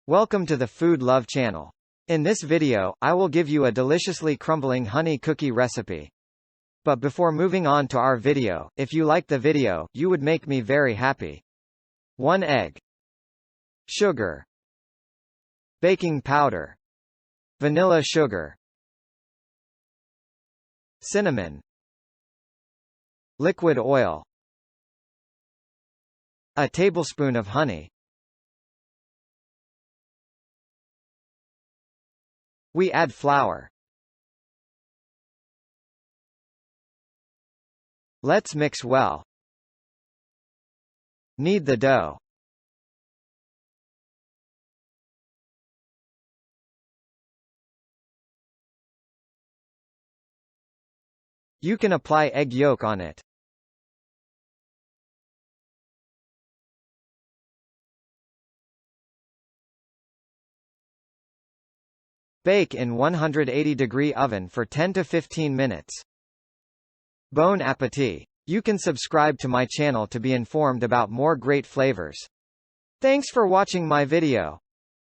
Welcome to the Food Love channel. In this video, I will give you a deliciously crumbling honey cookie recipe. But before moving on to our video, if you like the video, you would make me very happy. 1 egg, sugar, baking powder, vanilla sugar, cinnamon, liquid oil, a tablespoon of honey. We add flour. Let's mix well. Knead the dough. You can apply egg yolk on it. Bake in 180-degree oven for 10 to 15 minutes. Bon appétit! You can subscribe to my channel to be informed about more great flavors. Thanks for watching my video.